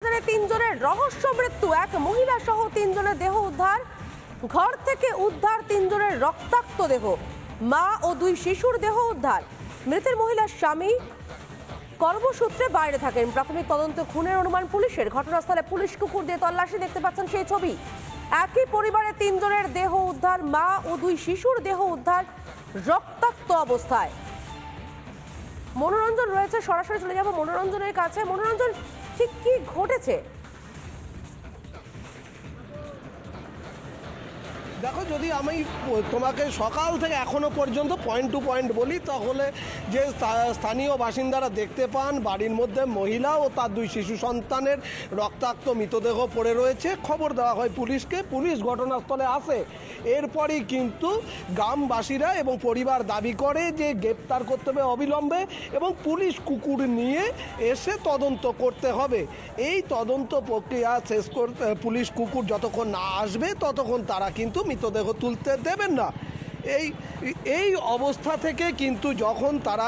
তিনজনের রহস্য মৃত্যু, এক মহিলা সহ তিনজনের দেহ উদ্ধার। ঘর থেকে উদ্ধার তিনজনের রক্তাক্ত দেহ, মা ও দুই শিশুর দেহ উদ্ধার। মৃতের মহিলার স্বামী কর্মসূত্রে বাইরে থাকেন। প্রাথমিক তদন্ত খুনের অনুমান পুলিশের। ঘটনাস্থলে পুলিশ কুকুর দিয়ে তল্লাশি, দেখতে পাচ্ছেন সেই ছবি। একই পরিবারে তিনজনের দেহ উদ্ধার, মা ও দুই শিশুর দেহ উদ্ধার রক্তাক্ত অবস্থায়। মনোরঞ্জন রয়েছে, সরাসরি চলে যাব মনোরঞ্জনের কাছে। মনোরঞ্জন, ঠিক কি ঘটেছে? দেখো, যদি আমি তোমাকে সকাল থেকে এখনো পর্যন্ত পয়েন্ট টু পয়েন্ট বলি, তাহলে যে স্থানীয় বাসিন্দারা দেখতে পান বাড়ির মধ্যে মহিলা ও তার দুই শিশু সন্তানের রক্তাক্ত মৃতদেহ পড়ে রয়েছে। খবর দেওয়া হয় পুলিশকে, পুলিশ ঘটনাস্থলে আসে। এরপরই কিন্তু গ্রামবাসীরা এবং পরিবার দাবি করে যে গ্রেপ্তার করতে হবে অবিলম্বে এবং পুলিশ কুকুর নিয়ে এসে তদন্ত করতে হবে। এই তদন্ত প্রক্রিয়া শেষ করতে পুলিশ কুকুর যতক্ষণ না আসবে ততক্ষণ তারা কিন্তু মৃতদেহ তুলতে দেবেন না। এই অবস্থা থেকে কিন্তু যখন তারা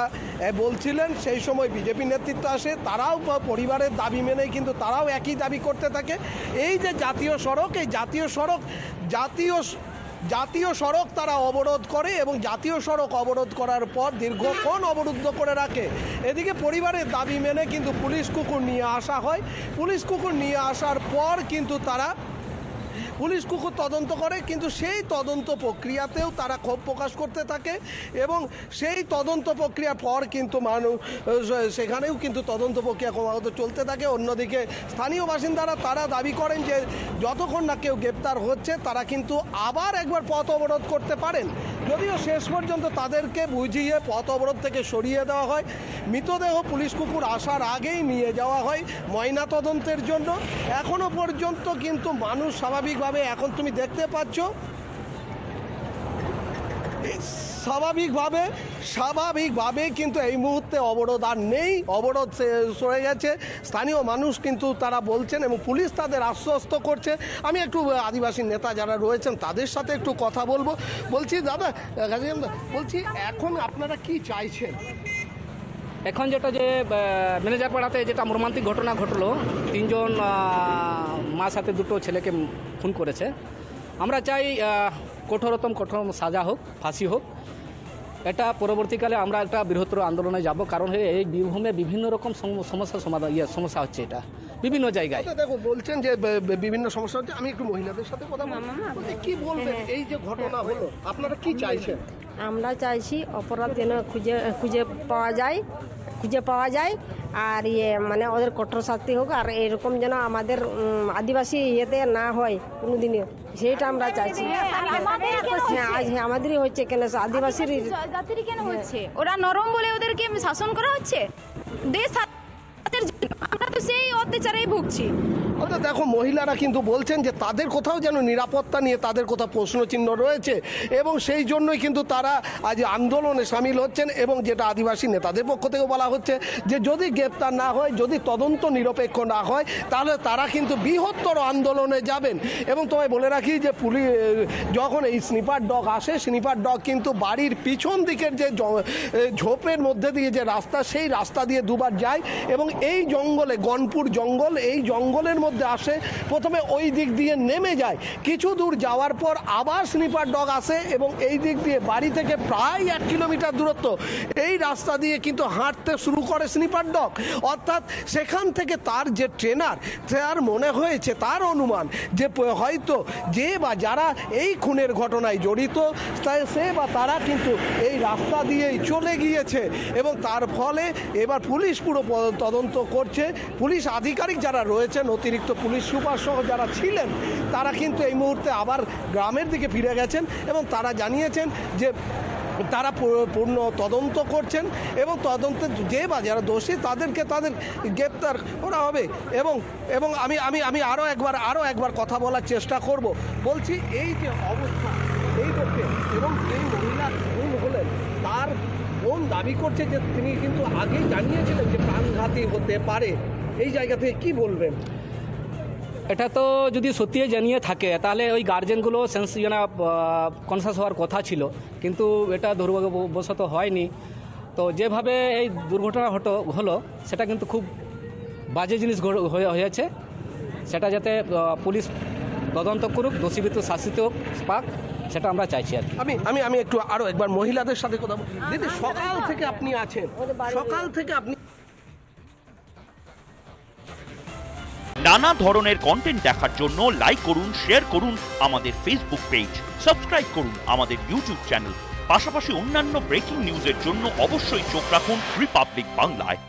বলছিলেন, সেই সময় বিজেপি নেতৃত্ব আসে, তারাও পরিবারের দাবি মেনে কিন্তু তারাও একই দাবি করতে থাকে। এই যে জাতীয় সড়ক, এই জাতীয় সড়ক তারা অবরোধ করে এবং জাতীয় সড়ক অবরোধ করার পর দীর্ঘক্ষণ অবরুদ্ধ করে রাখে। এদিকে পরিবারের দাবি মেনে কিন্তু পুলিশ কুকুর নিয়ে আসা হয়। পুলিশ কুকুর নিয়ে আসার পর কিন্তু পুলিশ কুকুর তদন্ত করে, কিন্তু সেই তদন্ত প্রক্রিয়াতেও তারা ক্ষোভ প্রকাশ করতে থাকে এবং সেই তদন্ত প্রক্রিয়ার পর কিন্তু সেখানেও কিন্তু তদন্ত প্রক্রিয়া ক্রমাগত চলতে থাকে। অন্যদিকে স্থানীয় বাসিন্দারা তারা দাবি করেন যে যতক্ষণ না কেউ গ্রেপ্তার হচ্ছে তারা কিন্তু আবার একবার পথ অবরোধ করতে পারেন। যদিও শেষ পর্যন্ত তাদেরকে বুঝিয়ে পথ অবরোধ থেকে সরিয়ে দেওয়া হয়। মৃতদেহ পুলিশ কুকুর আসার আগেই নিয়ে যাওয়া হয় ময়না তদন্তের জন্য। এখনো পর্যন্ত কিন্তু মানুষ স্বাভাবিকভাবে, এখন তুমি দেখতে পাচ্ছ স্বাভাবিকভাবে কিন্তু এই মুহূর্তে অবরোধ আর নেই, অবরোধ সরে গেছে। স্থানীয় মানুষ কিন্তু তারা বলছেন এবং পুলিশ তাদের আশ্বস্ত করছে। আমি একটু আদিবাসী নেতা যারা রয়েছেন তাদের সাথে একটু কথা বলবো। বলছি দাদা, বলছি এখন আপনারা কি চাইছেন? এখন যেটা যে ম্যানেজার পাড়াতে যেটা মর্মান্তিক ঘটনা ঘটলো, তিনজন মার সাথে দুটো ছেলেকে খুন করেছে। আমরা চাই কঠোর সাজা হোক, ফাঁসি হোক। এটা পরবর্তীকালে আমরা একটা বৃহত্তর আন্দোলনে যাব, কারণ এই বীরভূমে বিভিন্ন রকম সমস্যা হচ্ছে, এটা বিভিন্ন জায়গায়। দেখো, বলছেন যে বিভিন্ন সমস্যা হচ্ছে। আমি একটু মহিলাদের সাথে কথা বলবো, কি বলবেন এই যে ঘটনা হলো, আপনারা কি চাইছেন? আমরা চাইছি অপরাধ যেন খুঁজে পাওয়া যায় আর মানে ওদের কঠোর শাস্তি হোক, আর এরকম যেন আমাদের আদিবাসী ইয়েতে না হয় কোনোদিনও, সেটা আমরা চাইছি। আজ আমাদেরই হচ্ছে কেন, আদিবাসীর জাতিরই কেন হচ্ছে? ওরা নরম বলে ওদেরকে শাসন করা হচ্ছে। দেশ আমরা তো সেই অত্যাচারেই ভুগছি। দেখো, মহিলারা কিন্তু বলছেন যে তাদের কোথাও যেন নিরাপত্তা নিয়ে তাদের কোথাও প্রশ্নচিহ্ন রয়েছে এবং সেই জন্যই কিন্তু তারা আজ আন্দোলনে সামিল হচ্ছেন। এবং যেটা আদিবাসী নেতাদের পক্ষ থেকে বলা হচ্ছে যে যদি গ্রেপ্তার না হয়, যদি তদন্ত নিরপেক্ষ না হয়, তাহলে তারা কিন্তু বৃহত্তর আন্দোলনে যাবেন। এবং তোমায় বলে রাখি যে পুলিশ যখন এই স্নিপার ডগ আসে, স্নিপার ডগ কিন্তু বাড়ির পিছন দিকের যে ঝোপের মধ্যে দিয়ে যে রাস্তা, সেই রাস্তা দিয়ে দুবার যায় এবং এই জঙ্গলে, গনপুর জঙ্গল, এই জঙ্গলের মধ্যে আসে। প্রথমে ওই দিক দিয়ে নেমে যায়, কিছু দূর যাওয়ার পর আবার স্নিপার ডগ আসে এবং এই দিক দিয়ে বাড়ি থেকে প্রায় 1 কিলোমিটার দূরত্ব এই রাস্তা দিয়ে কিন্তু হাঁটতে শুরু করে স্নিপার ডগ। অর্থাৎ সেখান থেকে তার যে ট্রেনার, তার মনে হয়েছে, তার অনুমান যে হয়তো যে বা যারা এই খুনের ঘটনায় জড়িত সে বা তারা কিন্তু এই রাস্তা দিয়েই চলে গিয়েছে এবং তার ফলে এবার পুলিশ পুরো তদন্ত করছে। পুলিশ আধিকারিক যারা রয়েছেন, অতিরিক্ত পুলিশ সুপার সহ যারা ছিলেন, তারা কিন্তু এই মুহূর্তে আবার গ্রামের দিকে ফিরে গেছেন এবং তারা জানিয়েছেন যে তারা পূর্ণ তদন্ত করছেন এবং তদন্তে যে বা যারা দোষী তাদেরকে তাদের গ্রেপ্তার করা হবে। এবং আমি আরও একবার কথা বলার চেষ্টা করব। বলছি, এই যে অবস্থা, এই পক্ষে এবং এই মহিলা খুন হলেন, তার বোন দাবি করছে যে তিনি কিন্তু আগেই জানিয়েছিলেন যে প্রাণঘাতী হতে পারে। এই জায়গা থেকে কি বলবেন? এটা তো যদি সত্যি জানিয়ে থাকে তাহলে ওই গার্জেনগুলো কনসাস হওয়ার কথা ছিল, কিন্তু এটা দুর্ভাগ্যবশত হয়নি। তো যেভাবে এই দুর্ঘটনা হলো সেটা কিন্তু খুব বাজে জিনিস হয়েছে, সেটা যাতে পুলিশ তদন্ত করুক, দোষীবৃত্ত শাসিত পাক, সেটা আমরা চাইছি আর কি। আমি একটু আরো একবার মহিলাদের সাথে কথা বলি। দিদি, সকাল থেকে আপনি আছেন, সকাল থেকে আপনি নানা ধরনের কন্টেন্ট দেখার জন্য লাইক করুন, শেয়ার করুন আমাদের ফেসবুক পেজ, সাবস্ক্রাইব করুন আমাদের ইউটিউব চ্যানেল। পাশাপাশি অন্যান্য ব্রেকিং নিউজের জন্য অবশ্যই চোখ রাখুন রিপাবলিক বাংলায়।